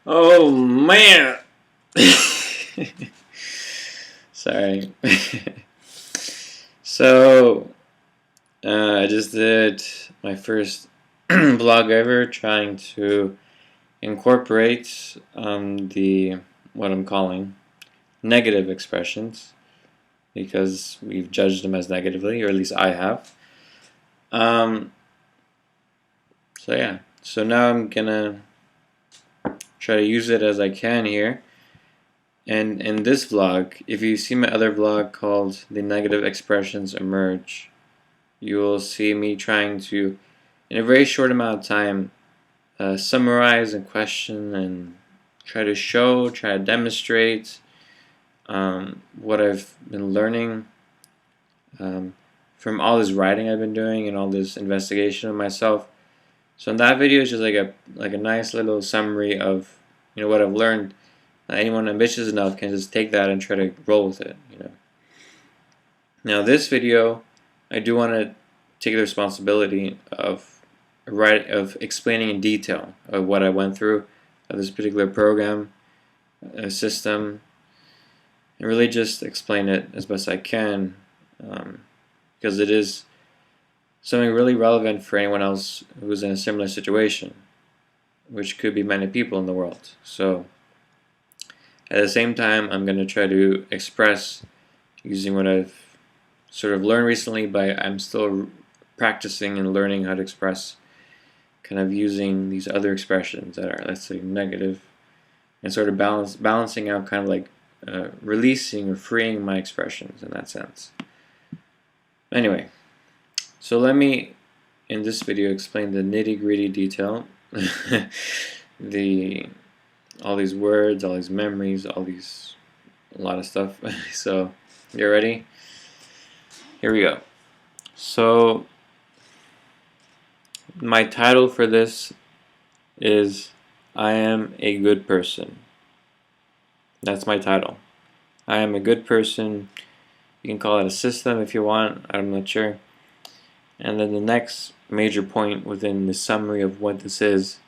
Oh man! Sorry. So, I just did my first vlog ever trying to incorporate the what I'm calling negative expressions because we've judged them as negatively, or at least I have. Um, so yeah, so now I'm gonna try to use it as I can here. And in this vlog, if you see my other vlog called The Negative Expressions Emerge, you will see me trying to, in a very short amount of time, summarize and question and try to show, try to demonstrate what I've been learning from all this writing I've been doing and all this investigation of myself. So in that video, it's just like a nice little summary of what I've learned. Anyone ambitious enough can just take that and try to roll with it. Now this video, I do want to take the responsibility of explaining in detail of what I went through of this particular program, system, and really just explain it as best I can, because it is something really relevant for anyone else who's in a similar situation, which could be many people in the world. So at the same time, I'm going to try to express using what I've sort of learned recently, but I'm still practicing and learning how to express, kind of using these other expressions that are, let's say, negative, and sort of balancing out, kind of like releasing or freeing my expressions in that sense. Anyway, so let me, in this video, explain the nitty-gritty detail, all these words, all these memories, a lot of stuff. So, you ready? Here we go. So, my title for this is I am a good person. That's my title. I am a good person. You can call it a system if you want. I'm not sure. And then the next major point within the summary of what this is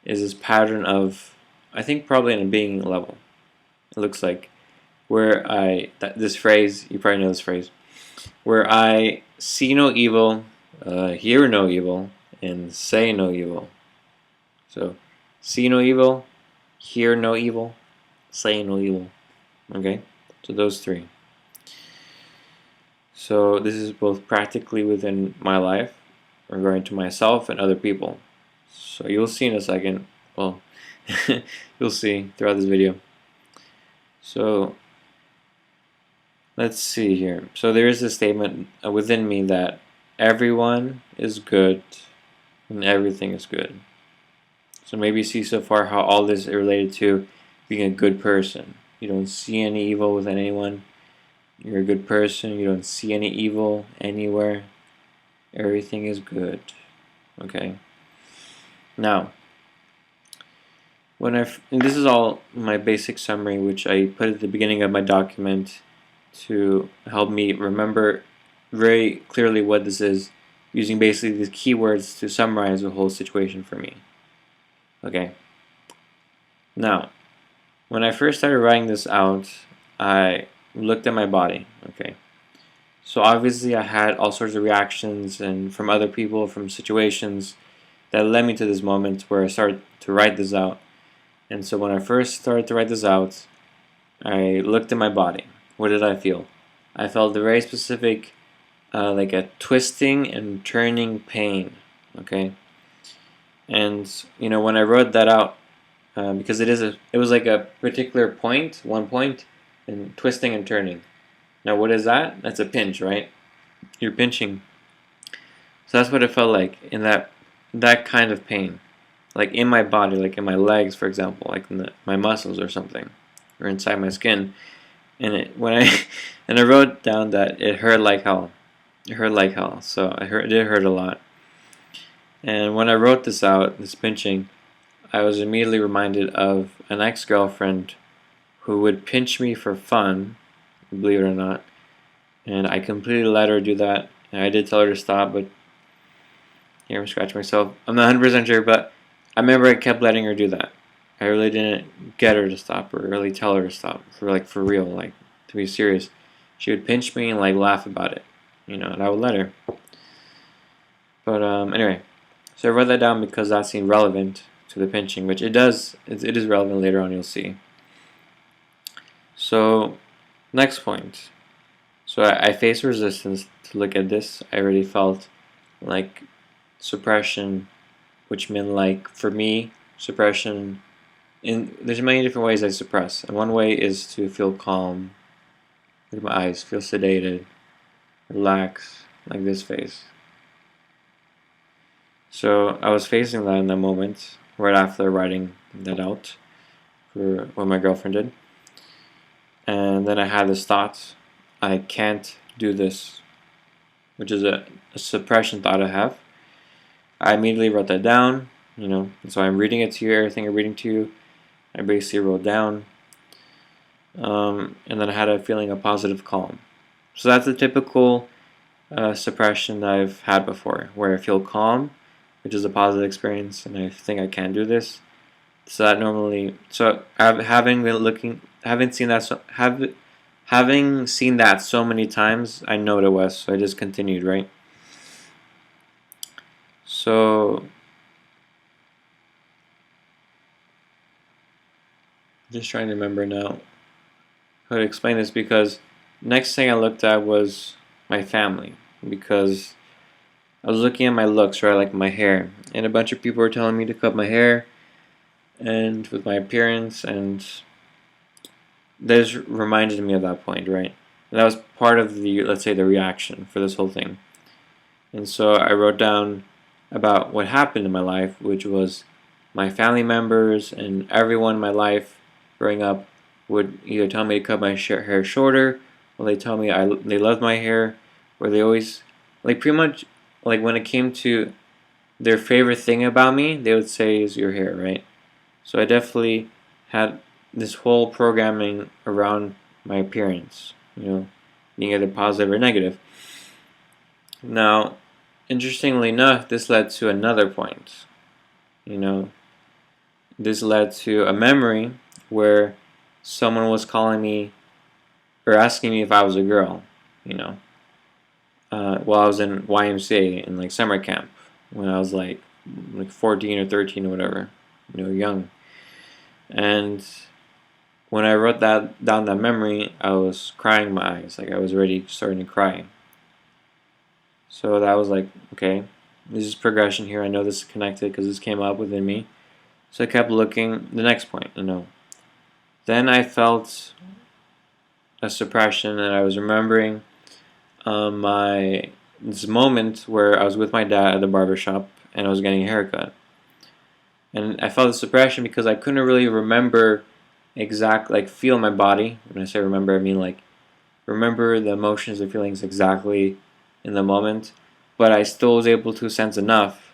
this pattern of, I think probably on a being level, it looks like, where this phrase, you probably know this phrase, where I see no evil, hear no evil, and say no evil. So, see no evil, hear no evil, say no evil. Okay? So those three. So this is both practically within my life, regarding to myself and other people. So you'll see in a second, well, you'll see throughout this video. So let's see here. So there is a statement within me that everyone is good and everything is good. So maybe you see so far how all this is related to being a good person. You don't see any evil within anyone. You're a good person. You don't see any evil anywhere. Everything is good. Okay. Now, and this is all my basic summary, which I put at the beginning of my document to help me remember very clearly what this is, using basically these keywords to summarize the whole situation for me. Okay. Now, when I first started writing this out, I looked at my body. Okay. So obviously I had all sorts of reactions and from other people, from situations that led me to this moment where I started to write this out. And so when I first started to write this out, I looked at my body. What did I feel? I felt a very specific, like a twisting and turning pain. Okay. And when I wrote that out, because it was like a particular point, one point, and twisting and turning. Now what is that? That's a pinch, right? You're pinching. So that's what it felt like in that kind of pain, like in my body, like in my legs, for example, like in my muscles or something, or inside my skin. And I wrote down that it hurt like hell. It hurt like hell. So it did hurt a lot. And when I wrote this out, this pinching, I was immediately reminded of an ex-girlfriend who would pinch me for fun, believe it or not, and I completely let her do that. And I did tell her to stop, but here I'm scratching myself. I'm not 100% sure, but I remember I kept letting her do that. I really didn't get her to stop, or really tell her to stop, for real, like to be serious. She would pinch me and like laugh about it, and I would let her. But anyway, so I wrote that down because that seemed relevant to the pinching, which it does. It is relevant later on. You'll see. So next point. So I faced resistance to look at this. I already felt like suppression, which meant like for me suppression. There's many different ways I suppress, and one way is to feel calm. Look at my eyes, feel sedated, relax, like this face. So I was facing that in that moment, right after writing that out for what my girlfriend did. And then I had this thought, I can't do this, which is a suppression thought I have. I immediately wrote that down, so I'm reading it to you, everything I'm reading to you, I basically wrote down. And then I had a feeling of positive calm. So that's a typical suppression that I've had before, where I feel calm, which is a positive experience, and I think I can do this. So that normally, having seen that so many times, I know what it was. So I just continued, right? So just trying to remember now how to explain this, because next thing I looked at was my family, because I was looking at my looks, right, like my hair, and a bunch of people were telling me to cut my hair, and with my appearance, and this reminded me of that point, right? And that was part of the, let's say, the reaction for this whole thing. And so I wrote down about what happened in my life, which was my family members and everyone in my life growing up would either tell me to cut my hair shorter, or they tell me they loved my hair, or they always, like, pretty much, like, when it came to their favorite thing about me, they would say is your hair, right? So I definitely had this whole programming around my appearance, being either positive or negative. Now, interestingly enough, this led to another point. This led to a memory where someone was calling me or asking me if I was a girl, while I was in YMCA in like summer camp when I was like 14 or 13 or whatever, young. And when I wrote that memory, I was crying my eyes, like I was already starting to cry. So that was like, okay, this is progression here. I know this is connected because this came up within me. So I kept looking. The next point, Then I felt a suppression, and I was remembering this moment where I was with my dad at the barber shop, and I was getting a haircut. And I felt the suppression because I couldn't really remember feel my body. When I say remember, I mean like remember the emotions and feelings exactly in the moment, but I still was able to sense enough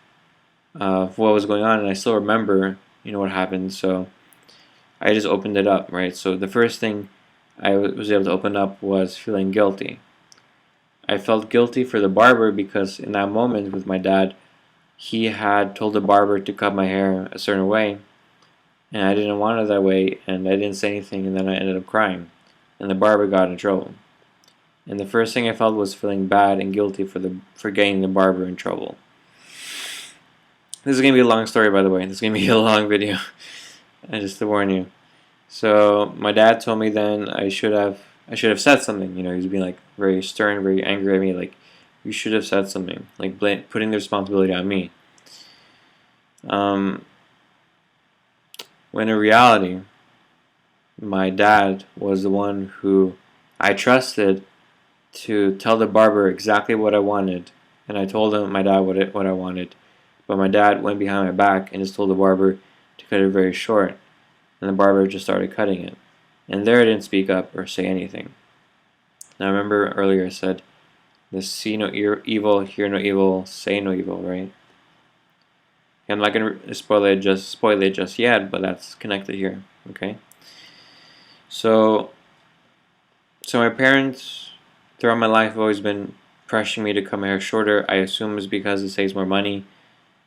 of what was going on, and I still remember, what happened. So I just opened it up, right? So the first thing I was able to open up was feeling guilty. I felt guilty for the barber because in that moment with my dad, he had told the barber to cut my hair a certain way, and I didn't want it that way, and I didn't say anything, and then I ended up crying, and the barber got in trouble. And the first thing I felt was feeling bad and guilty for getting the barber in trouble. This is gonna be a long story, by the way. This is gonna be a long video. Just to warn you. So my dad told me then I should have said something. He was being like very stern, very angry at me. Like, you should have said something. Like putting the responsibility on me. When in reality, my dad was the one who I trusted to tell the barber exactly what I wanted, and I told my dad what I wanted, but my dad went behind my back and just told the barber to cut it very short, and the barber just started cutting it, and there I didn't speak up or say anything. Now remember earlier I said, see no evil, hear no evil, say no evil, right? I'm not gonna spoil it just yet, but that's connected here, okay? So my parents throughout my life have always been pressuring me to cut my hair shorter. I assume it's because it saves more money.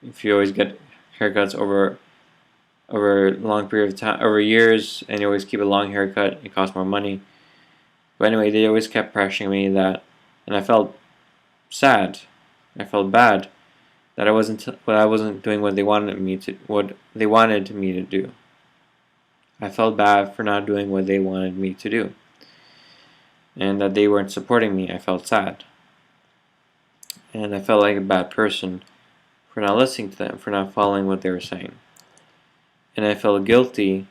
If you always get haircuts over over a long period of time, over years, and you always keep a long haircut. It costs more money. But anyway, they always kept pressuring me that, and I felt sad. I felt bad that I wasn't doing what they wanted me to do. I felt bad for not doing what they wanted me to do, and that they weren't supporting me. I felt sad, and I felt like a bad person for not listening to them, for not following what they were saying. And I felt guilty,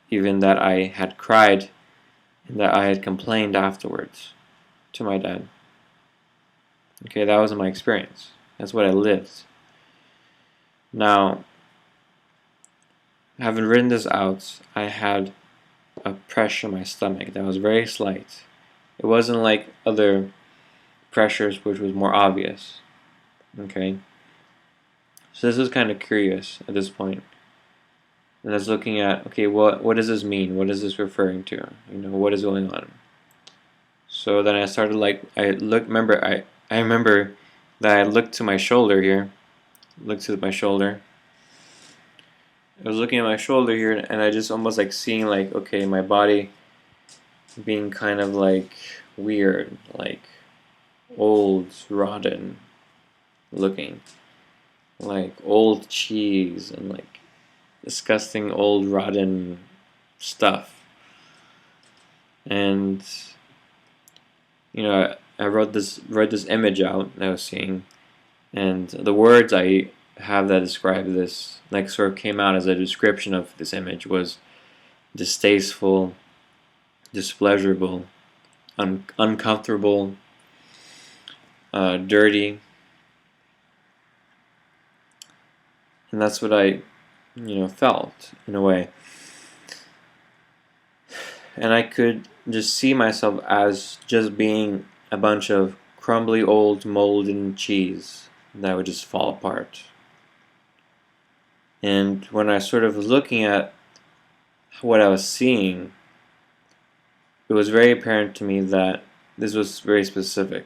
even that I had cried and that I had complained afterwards to my dad. Okay, that was my experience. That's what I lived. Now, having written this out, I had a pressure in my stomach that was very slight. It wasn't like other pressures, which was more obvious. Okay? So this was kind of curious at this point. And I was looking at, okay, what does this mean? What is this referring to? What is going on? So then I started I remember that I looked to my shoulder here. Looked to my shoulder. I was looking at my shoulder here, and I just almost like seeing like, okay, my body being kind of like weird, like old, rotten looking, like old cheese and like disgusting old rotten stuff. And I wrote this image out that I was seeing, and the words I have that describe this, like, sort of came out as a description of this image, was distasteful, displeasurable, uncomfortable, dirty, and that's what I, felt in a way. And I could just see myself as just being a bunch of crumbly old molten cheese that would just fall apart. And when I sort of was looking at what I was seeing, it was very apparent to me that this was very specific,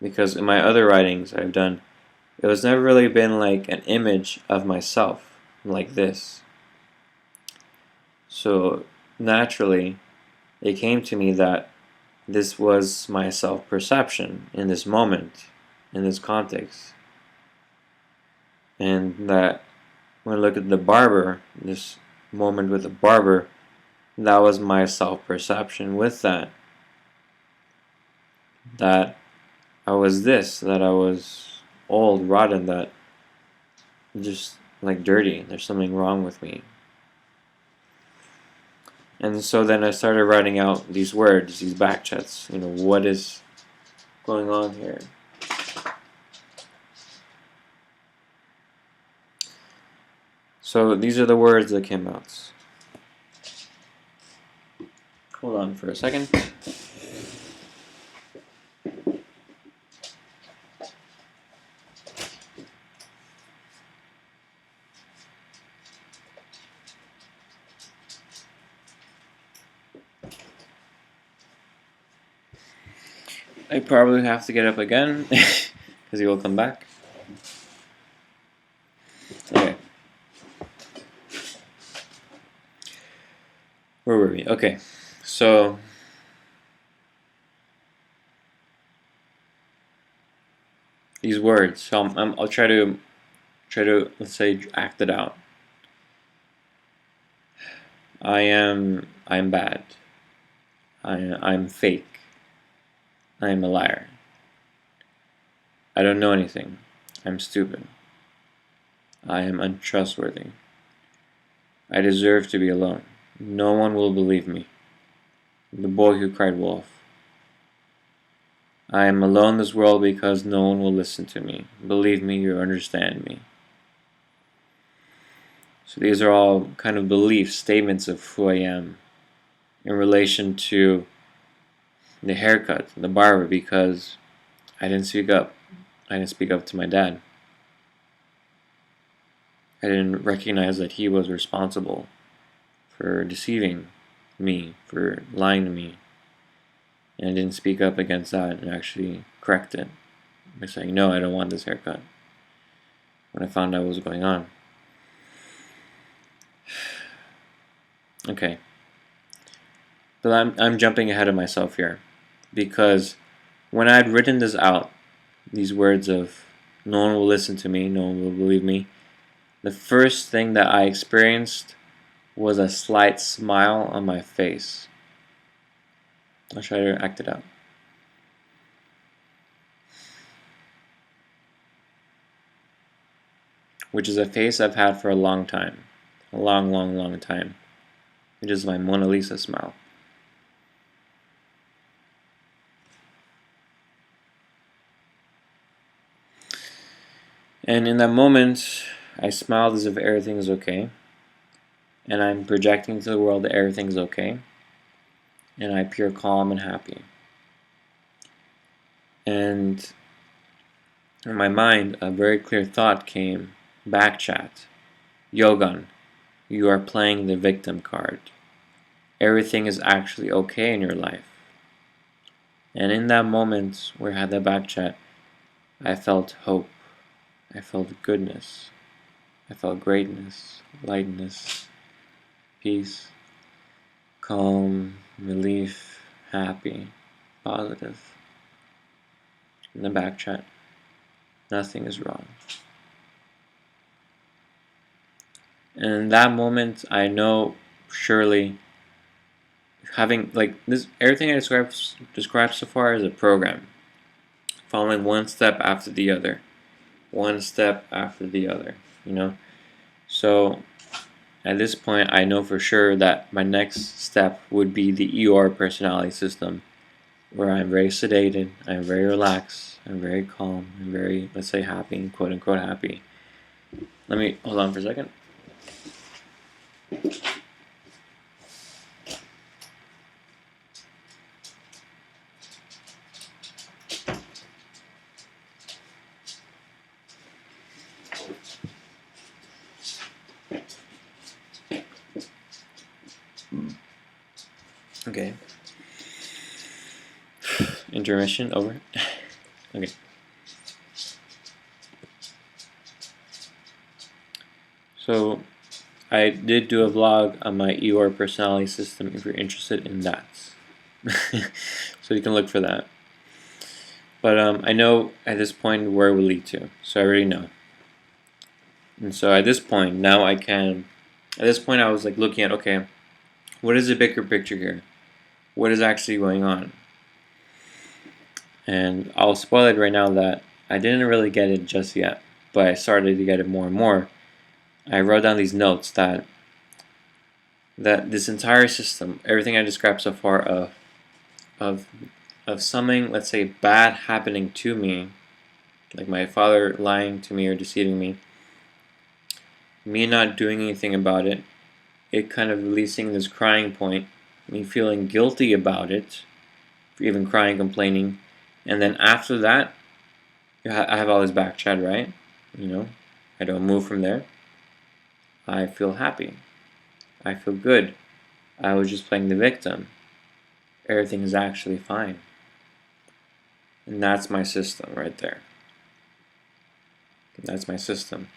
because in my other writings I've done, it was never really been like an image of myself like this. So naturally, it came to me that this was my self-perception in this moment, in this context. And that when I look at the barber, this moment with the barber, that was my self-perception with that. That I was this, that I was old, rotten, that just like dirty. There's something wrong with me. And so then I started writing out these words, these backchats. What is going on here? So these are the words that came out. Hold on for a second. I probably have to get up again because he will come back. Okay. Where were we? Okay. So these words. So I'll try to let's say act it out. I'm bad. I'm fake. I am a liar. I don't know anything. I'm stupid. I am untrustworthy. I deserve to be alone. No one will believe me. The boy who cried wolf. I am alone in this world because no one will listen to me. Believe me, you understand me. So these are all kind of belief statements of who I am in relation to the haircut, the barber, because I didn't speak up. I didn't speak up to my dad. I didn't recognize that he was responsible for deceiving me, for lying to me. And I didn't speak up against that and actually correct it by saying, no, I don't want this haircut, when I found out what was going on. Okay. But I'm jumping ahead of myself here, because when I had written this out, these words of no one will listen to me, no one will believe me, the first thing that I experienced was a slight smile on my face. I'll try to act it out. Which is a face I've had for a long time. A long, long, long time. It is my Mona Lisa smile. And in that moment, I smiled as if everything is okay. And I'm projecting to the world that everything's okay. And I appear calm and happy. And in my mind, a very clear thought came. Backchat. Yogan, you are playing the victim card. Everything is actually okay in your life. And in that moment where I had that backchat, I felt hope. I felt goodness. I felt greatness, lightness, peace, calm, relief, happy, positive. In the backchat, nothing is wrong. And in that moment, I know surely having like this, everything I described so far is a program, following one step after the other, one step after the other. So at this point, I know for sure that my next step would be the EOR personality system, where I'm very sedated, I'm very relaxed, I'm very calm, I'm very, let's say, happy, quote unquote happy. Let me hold on for a second. Okay. Intermission over. Okay. So I did do a vlog on my EOR personality system if you're interested in that. So you can look for that. But I know at this point where it will lead to, so I already know. And so at this point, now I can, at this point I was like looking at, okay, what is the bigger picture here? What is actually going on? And I'll spoil it right now that I didn't really get it just yet, but I started to get it more and more. I wrote down these notes that this entire system, everything I described so far of something, let's say, bad happening to me, like my father lying to me or deceiving me not doing anything about it, it kind of releasing this crying point, me feeling guilty about it, for even crying, complaining, and then after that, I have all this back chat, right? I don't move from there. I feel happy. I feel good. I was just playing the victim. Everything is actually fine. And that's my system right there. That's my system.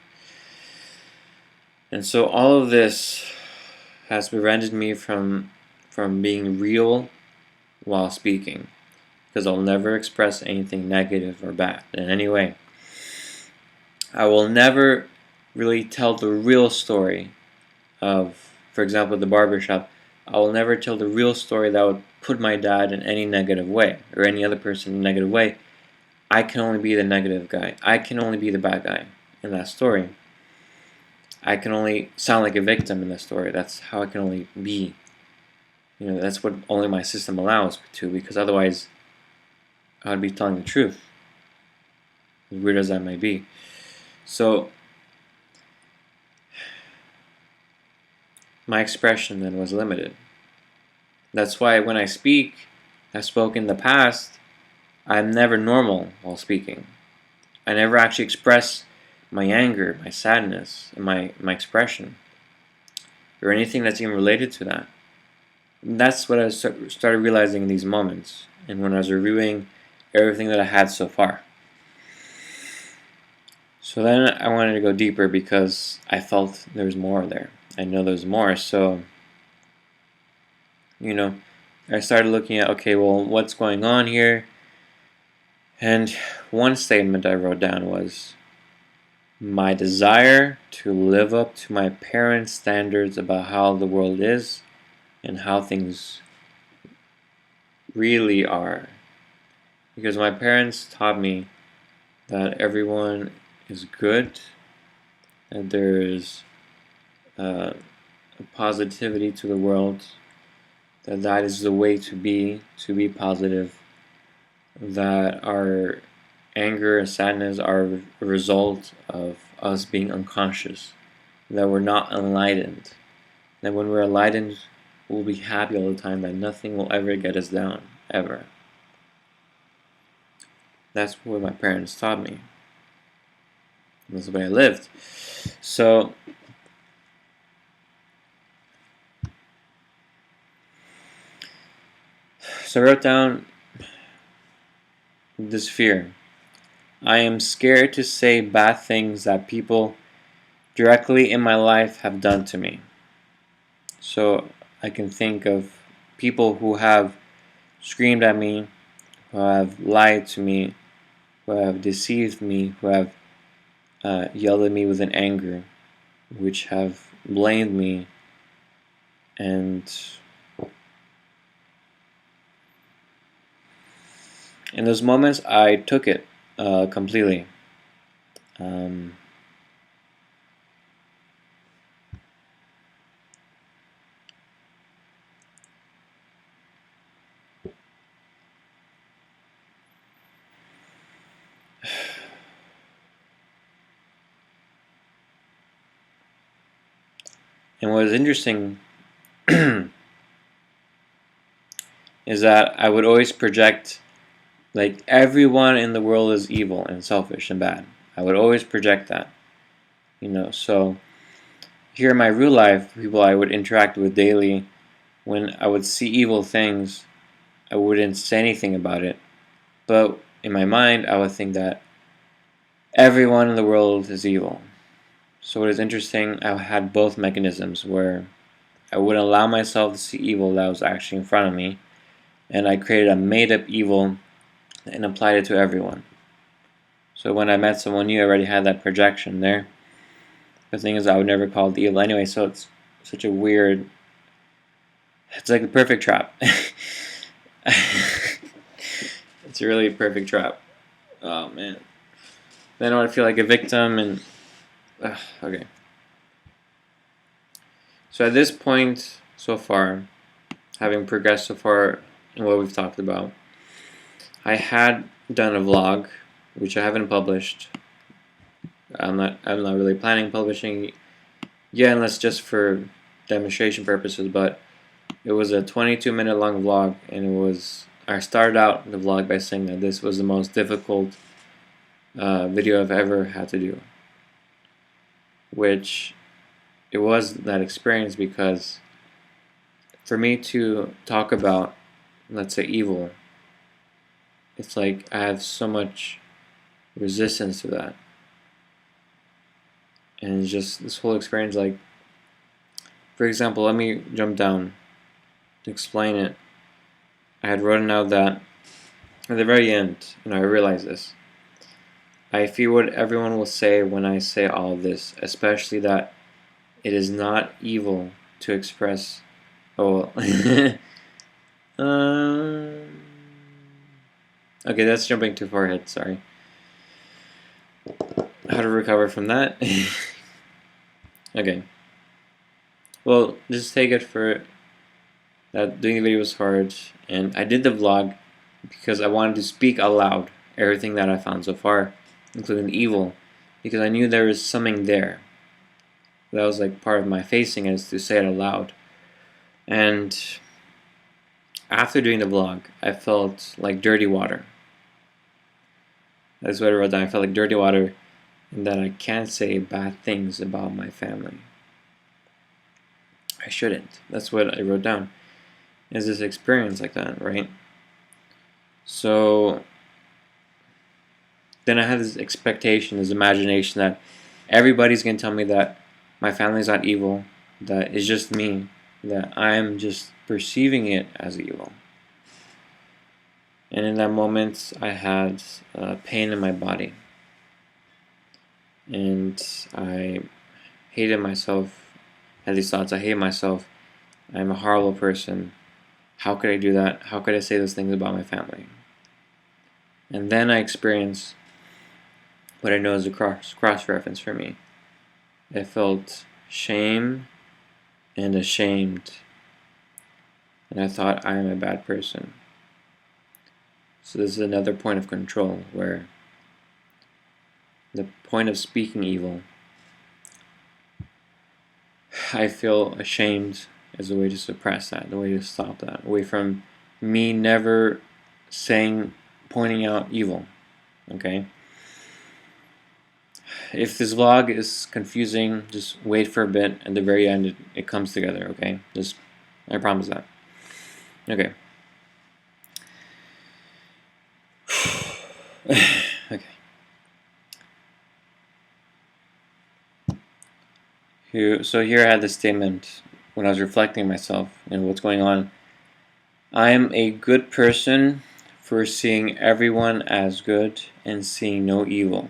And so all of this has prevented me from being real while speaking, because I'll never express anything negative or bad in any way. I will never really tell the real story of, for example, the barbershop. I will never tell the real story that would put my dad in any negative way, or any other person in a negative way. I can only be the negative guy. I can only be the bad guy in that story. I can only sound like a victim in that story. That's how I can only be. That's what only my system allows me to, because otherwise I would be telling the truth, as weird as that may be. So my expression then was limited. That's why when I speak, I've spoken in the past, I'm never normal while speaking. I never actually express my anger, my sadness, and my expression, or anything that's even related to that. And that's what I started realizing in these moments, and when I was reviewing everything that I had so far. So then I wanted to go deeper because I felt there was more there. I know there's more, so I started looking at, okay, well, what's going on here? And one statement I wrote down was, my desire to live up to my parents' standards about how the world is and how things really are. Because my parents taught me that everyone is good, that there is a positivity to the world, that is the way to be positive, that our anger and sadness are a result of us being unconscious, that we're not enlightened, that when we're enlightened, we'll be happy all the time, that nothing will ever get us down, ever. That's what my parents taught me. That's the way I lived. So I wrote down this fear. I am scared to say bad things that people directly in my life have done to me. So I can think of people who have screamed at me, who have lied to me, who have deceived me, who have yelled at me with an anger, which have blamed me, and in those moments I took it completely. And what is interesting is that I would always project like everyone in the world is evil and selfish and bad. I would always project that, so here in my real life, people I would interact with daily, when I would see evil things, I wouldn't say anything about it, but in my mind I would think that everyone in the world is evil. So what is interesting, I had both mechanisms where I wouldn't allow myself to see evil that was actually in front of me, and I created a made-up evil and applied it to everyone. So when I met someone new, I already had that projection there. The thing is, I would never call it evil anyway, so it's such a weird... It's like a perfect trap. It's a really perfect trap. Oh, man. Then I would feel like a victim and... okay. So at this point, so far, having progressed so far in what we've talked about, I had done a vlog, which I haven't published. I'm not really planning publishing yet, unless just for demonstration purposes, but it was a 22-minute long vlog, and I started out the vlog by saying that this was the most difficult video I've ever had to do, which it was that experience, because for me to talk about, let's say, evil, it's like I have so much resistance to that. And it's just this whole experience, like, for example, let me jump down to explain it. I had written out that at the very end, I realized this. I fear what everyone will say when I say all of this, especially that it is not evil to express. Oh, okay, that's jumping too far ahead. Sorry. How to recover from that? Okay. Well, just take it for that doing the video was hard, and I did the vlog because I wanted to speak aloud everything that I found so far, including the evil, because I knew there was something there. That was like part of my facing, is to say it aloud. And after doing the vlog, I felt like dirty water. That's what I wrote down. I felt like dirty water, and that I can't say bad things about my family. I shouldn't. That's what I wrote down. Is this experience like that, right? So then I had this expectation, this imagination that everybody's going to tell me that my family's not evil, that it's just me, that I'm just perceiving it as evil. And in that moment, I had pain in my body. And I hated myself. I had these thoughts: I hate myself. I'm a horrible person. How could I do that? How could I say those things about my family? And then I experienced what I know is a cross reference for me. I felt shame and ashamed. And I thought, I am a bad person. So this is another point of control, where the point of speaking evil, I feel ashamed as a way to suppress that, the way to stop that, away from me never pointing out evil. Okay? If this vlog is confusing, just wait for a bit. At the very end, it comes together. Okay? I promise that. Okay. Okay. So here I had this statement when I was reflecting myself and what's going on. I am a good person for seeing everyone as good and seeing no evil.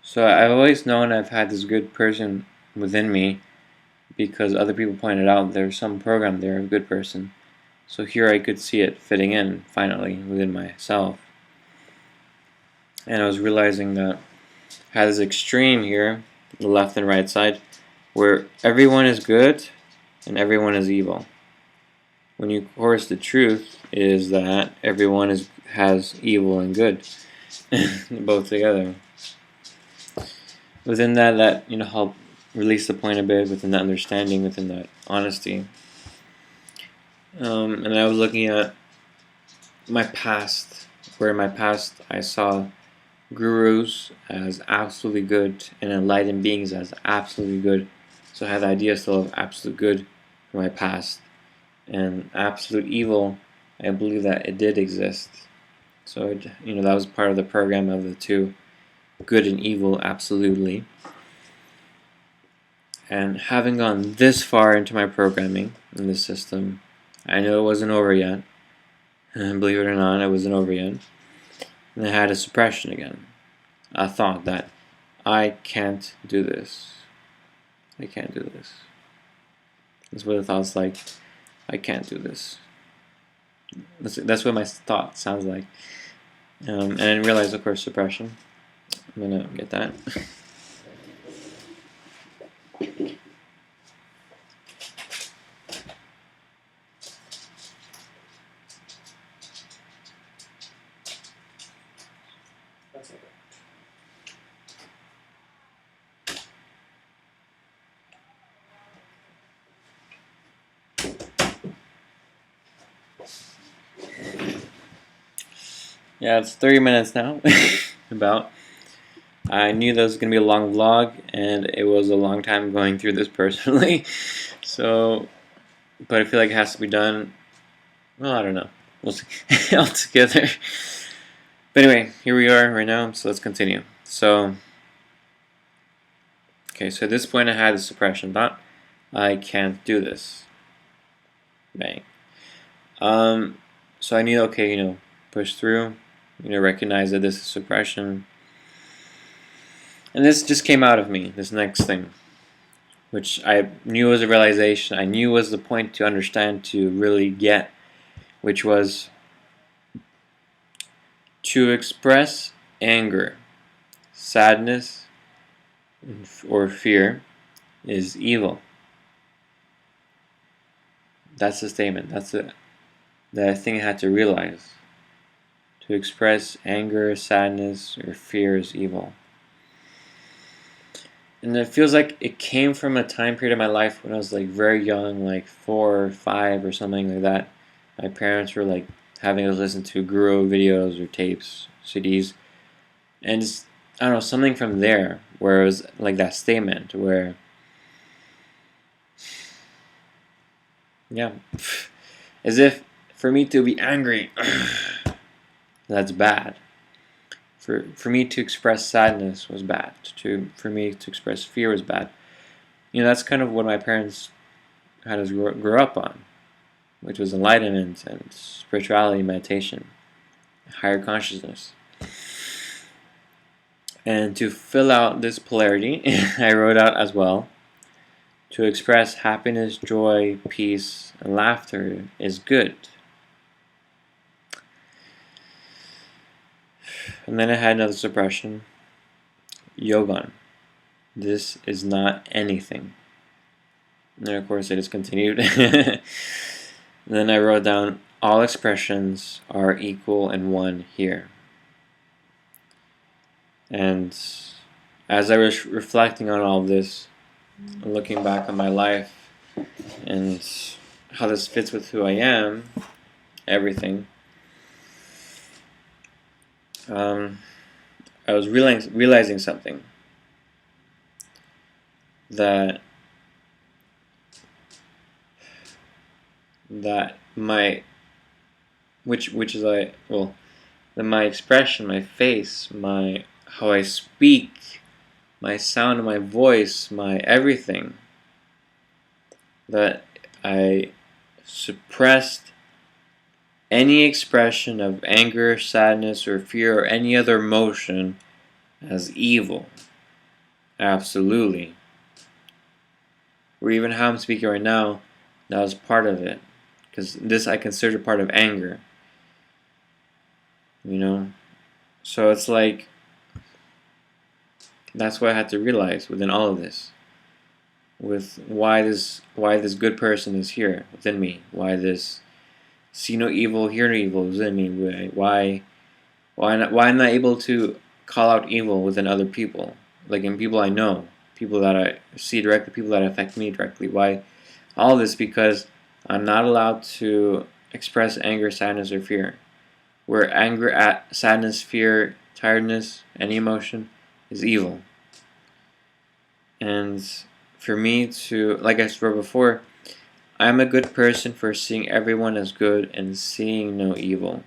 So I've always known I've had this good person within me because other people pointed out there's some program there of a good person. So here I could see it fitting in finally within myself. And I was realizing that I had this extreme here, the left and right side, where everyone is good and everyone is evil. When of course the truth is that everyone has evil and good, both together. Within that helped release the point a bit within that understanding, within that honesty. And I was looking at my past, where in my past I saw gurus as absolutely good and enlightened beings as absolutely good. So I had the idea still of absolute good for my past. And absolute evil, I believe that it did exist. So that was part of the program of the two, good and evil, absolutely. And having gone this far into my programming in this system, I know it wasn't over yet. And believe it or not, it wasn't over yet. And I had a suppression again. A thought that I can't do this. I can't do this. That's what the thought's like. I can't do this. That's what my thought sounds like. And I realized, of course, suppression. I'm gonna get that. Yeah, it's 30 minutes now. About. I knew that was going to be a long vlog, and it was a long time going through this personally. So, but I feel like it has to be done. Well, I don't know. We'll see. All together. But anyway, here we are right now, so let's continue. So, okay, so at this point I had the suppression thought. I can't do this. Bang. So I need, okay, push through, recognize that this is suppression. And this just came out of me, this next thing, which I knew was a realization, I knew was the point to understand, to really get, which was to express anger, sadness, or fear is evil. That's the statement. That's the thing I had to realize. To express anger, sadness, or fear is evil. And it feels like it came from a time period of my life when I was like very young, like 4 or 5 or something like that. My parents were like having us listen to guru videos or tapes, CDs, and just, I don't know, something from there where it was like that statement where, yeah, as if for me to be angry, that's bad. For me to express sadness was bad. For me to express fear was bad. That's kind of what my parents had us grow up on, which was enlightenment and spirituality, meditation, higher consciousness. And to fill out this polarity, I wrote out as well, to express happiness, joy, peace, and laughter is good. And then I had another suppression, Yogan. This is not anything. And then of course I just continued. And then I wrote down, all expressions are equal and one here. And as I was reflecting on all of this, looking back on my life and how this fits with who I am, everything, I was realizing something, that my my expression, my face, how I speak, my sound of my voice, my everything, that I suppressed any expression of anger, sadness, or fear, or any other emotion as evil. Absolutely. Or even how I'm speaking right now, that was part of it. Because this I consider part of anger. You know? So it's like, that's what I had to realize within all of this. With why this good person is here within me. Why this see no evil, hear no evil within me. Why I'm not able to call out evil within other people. Like in people I know. People that I see directly, people that affect me directly. Why? All this because I'm not allowed to express anger, sadness, or fear. Where anger, sadness, fear, tiredness, any emotion is evil. And for me to, like I said before, I'm a good person for seeing everyone as good and seeing no evil.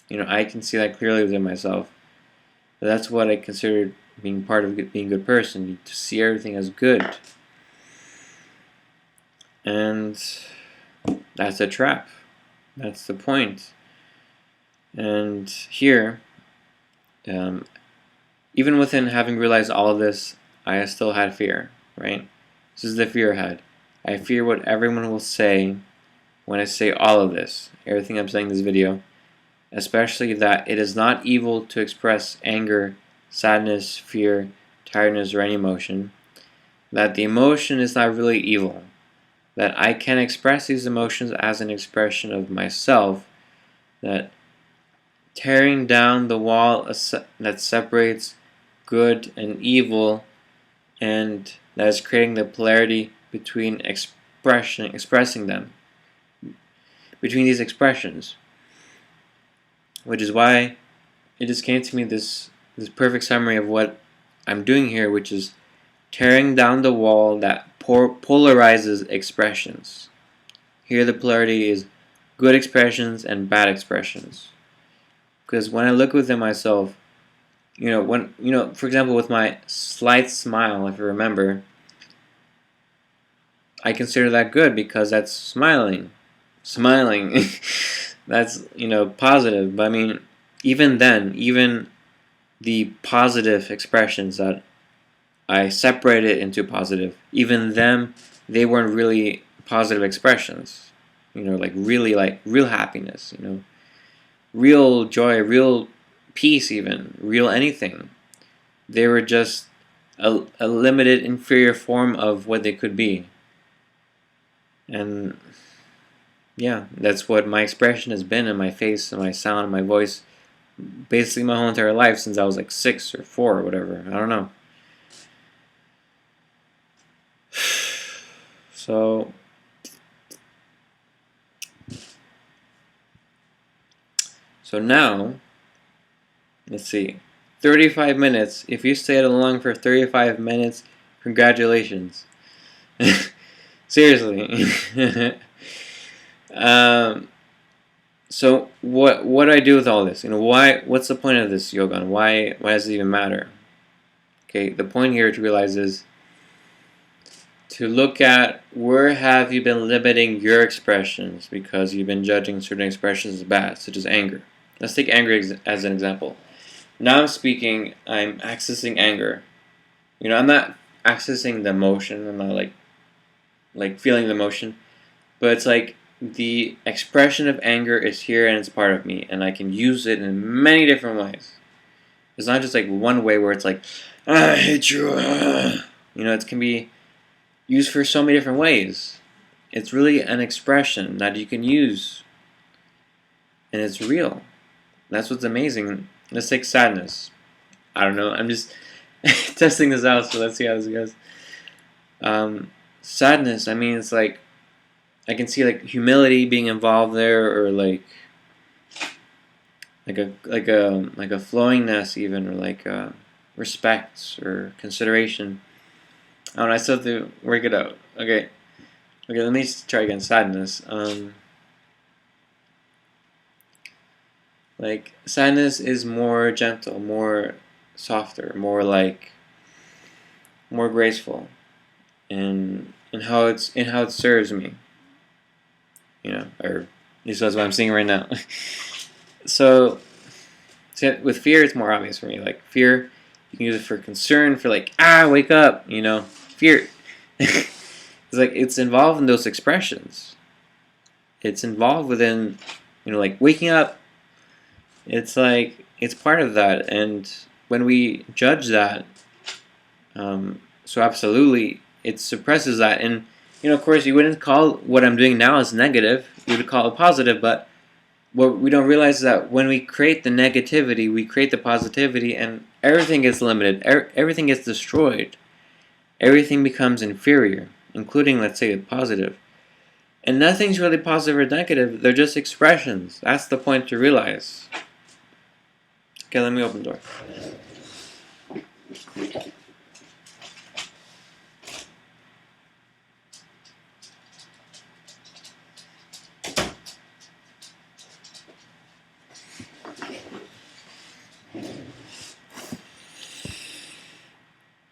You know, I can see that clearly within myself. But that's what I consider being part of being a good person, to see everything as good. And that's a trap. That's the point. And here, even within having realized all of this, I still had fear, right? This is the fear I had. I fear what everyone will say when I say all of this, everything I'm saying in this video, especially that it is not evil to express anger, sadness, fear, tiredness, or any emotion, that the emotion is not really evil, that I can express these emotions as an expression of myself, that tearing down the wall that separates good and evil, and that is creating the polarity between expressing them, between these expressions, which is why it just came to me this perfect summary of what I'm doing here, which is tearing down the wall that polarizes expressions. Here the polarity is good expressions and bad expressions. Because when I look within myself, for example, with my slight smile, if you remember, I consider that good because that's smiling. That's, positive. But I mean, even then, even the positive expressions that I separated into positive, even them, they weren't really positive expressions. Like real happiness, real joy, real peace, even real anything. They were just a limited, inferior form of what they could be. And yeah, that's what my expression has been in my face and my sound and my voice, basically my whole entire life since I was like 6 or 4 or whatever. I don't know. So now, let's see, 35 minutes. If you stayed along for 35 minutes, congratulations. Seriously. So what do I do with all this? What's the point of this yoga? Why does it even matter? Okay, the point here to realize is to look at where have you been limiting your expressions because you've been judging certain expressions as bad, such as anger. Let's take anger as an example. Now I'm speaking, I'm accessing anger. I'm not accessing the emotion, I'm not like feeling the emotion, but it's like the expression of anger is here and it's part of me, and I can use it in many different ways. It's not just like one way where it's like, I hate you. It can be used for so many different ways. It's really an expression that you can use, and it's real. That's what's amazing. Let's take sadness. I don't know. I'm just testing this out, so let's see how this goes. Sadness. I mean, it's like I can see like humility being involved there, or like a flowingness even, or like respect or consideration. I don't know. I still have to work it out. Okay. Let me try again. Sadness. Like sadness is more gentle, more softer, more graceful, in how it serves me. Or at least that's what I'm seeing right now. So with fear, it's more obvious for me. Like fear, you can use it for concern, for like, wake up. Fear. It's like it's involved in those expressions. It's involved within, like waking up. It's like it's part of that, and when we judge that, so absolutely, it suppresses that. And of course, you wouldn't call what I'm doing now as negative. You would call it positive, but what we don't realize is that when we create the negativity, we create the positivity, and everything gets limited. Everything gets destroyed. Everything becomes inferior, including, let's say, the positive. And nothing's really positive or negative. They're just expressions. That's the point to realize. Okay, let me open the door.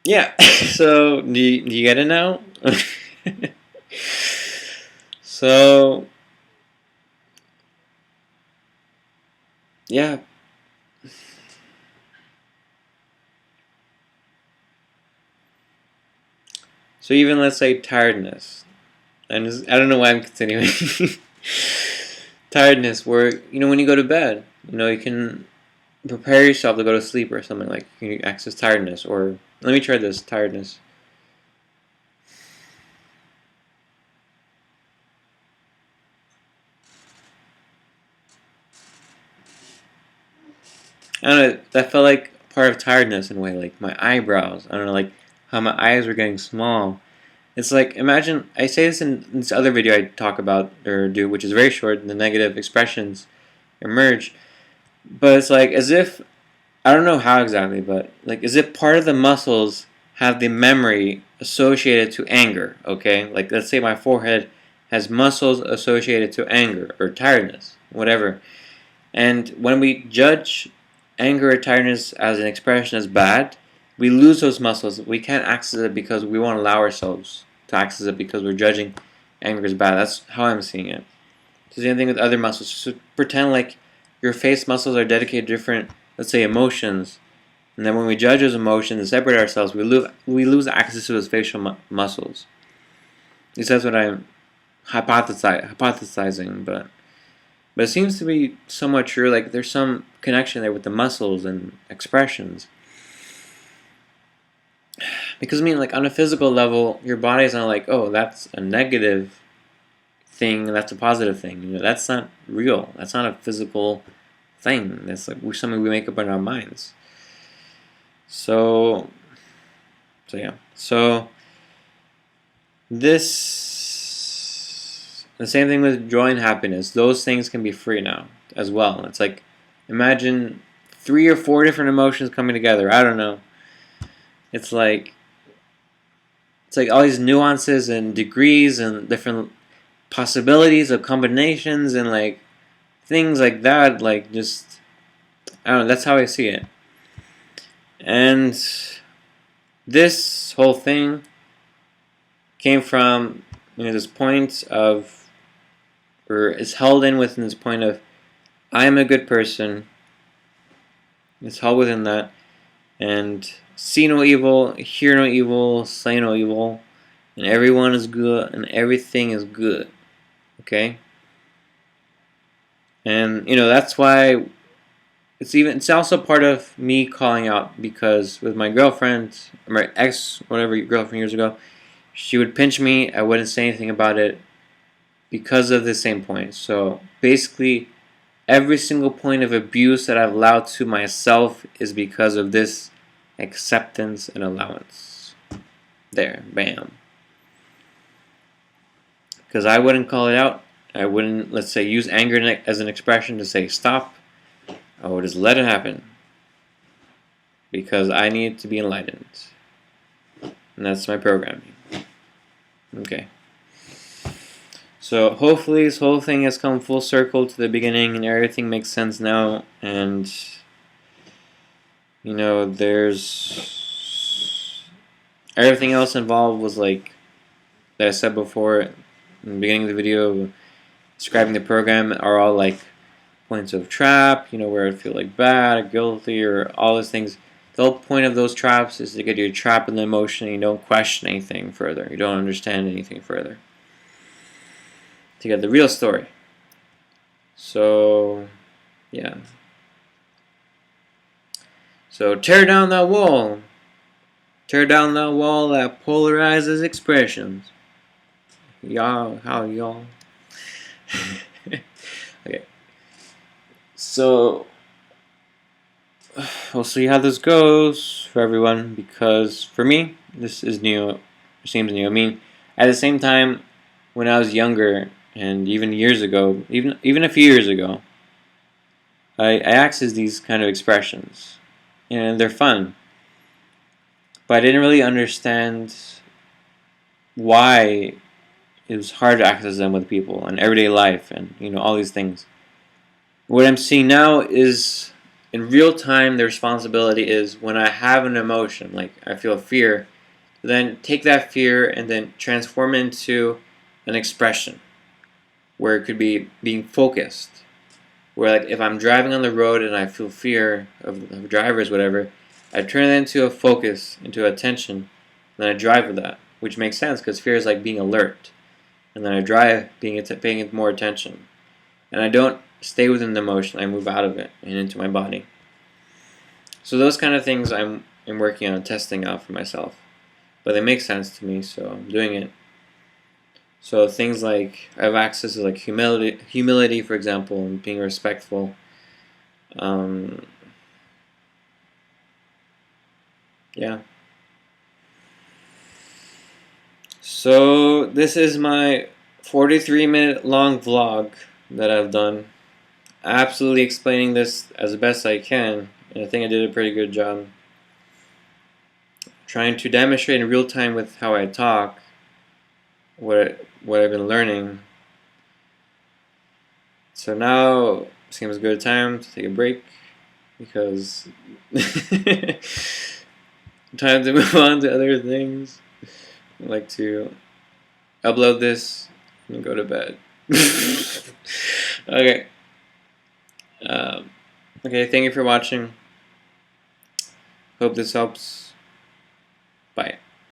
Yeah, so do you get it now? So, yeah. So even let's say tiredness. I don't know why I'm continuing. Tiredness, where, when you go to bed, you can prepare yourself to go to sleep or something, like you can access tiredness. Or let me try this, tiredness. I don't know, that felt like part of tiredness in a way, like my eyebrows. I don't know, like how my eyes were getting small. It's like, imagine, I say this in this other video I talk about, or do, which is very short, the negative expressions emerge. But it's like as if, I don't know how exactly, but like as if part of the muscles have the memory associated to anger, okay? Like let's say my forehead has muscles associated to anger or tiredness, whatever. And when we judge anger or tiredness as an expression as bad, we lose those muscles. We can't access it because we won't allow ourselves to access it because we're judging anger as bad. That's how I'm seeing it. So the same thing with other muscles. So pretend like your face muscles are dedicated to different, let's say, emotions. And then when we judge those emotions and separate ourselves, we lose access to those facial muscles. At least that's what I'm hypothesizing, but it seems to be somewhat true. Like there's some connection there with the muscles and expressions. Because I mean, like on a physical level, your body's not like, oh, that's a negative thing, that's a positive thing. That's not real. That's not a physical thing. That's like something we make up in our minds. So yeah. So the same thing with joy and happiness. Those things can be free now as well. It's like, imagine 3 or 4 different emotions coming together. I don't know. It's like all these nuances and degrees and different possibilities of combinations and like things like that. Like just, I don't know. That's how I see it. And this whole thing came from, this point of, or is held in within this point of, I am a good person. It's held within that, and see no evil, hear no evil, say no evil, and everyone is good, and everything is good. Okay? And that's why it's also part of me calling out, because with my girlfriend, my ex, whatever girlfriend years ago, she would pinch me. I wouldn't say anything about it because of the same point. So basically, every single point of abuse that I've allowed to myself is because of this acceptance and allowance. There, bam. Because I wouldn't call it out. I wouldn't, let's say, use anger as an expression to say stop. I would just let it happen. Because I need to be enlightened. And that's my programming. Okay. So hopefully this whole thing has come full circle to the beginning and everything makes sense now. And, there's everything else involved was like that I said before in the beginning of the video, describing the program, are all like points of trap, where I feel like bad or guilty or all those things. The whole point of those traps is to get you trapped in the emotion and you don't question anything further. You don't understand anything further. To get the real story. So, yeah. So tear down that wall. Tear down that wall that polarizes expressions. Y'all, how y'all? Okay. So we'll see how this goes for everyone, because for me, this is new. It seems new. I mean, at the same time, when I was younger, and even years ago, even a few years ago, I accessed these kind of expressions, and they're fun. But I didn't really understand why it was hard to access them with people in everyday life, and all these things. What I'm seeing now is, in real time, the responsibility is when I have an emotion, like I feel fear, then take that fear and then transform it into an expression, where it could be being focused. Where like if I'm driving on the road and I feel fear of drivers, whatever, I turn it into a focus, into attention, and then I drive with that, which makes sense because fear is like being alert. And then I drive paying more attention. And I don't stay within the emotion, I move out of it and into my body. So those kind of things I'm working on testing out for myself. But they make sense to me, so I'm doing it. So things like I have access to like humility, for example, and being respectful. Yeah. So this is my 43-minute long vlog that I've done, absolutely explaining this as best I can, and I think I did a pretty good job. Trying to demonstrate in real time with how I talk what I've been learning. So now seems a good time to take a break, because time to move on to other things. I'd like to upload this and go to bed. Okay. Okay, thank you for watching. Hope this helps. Bye.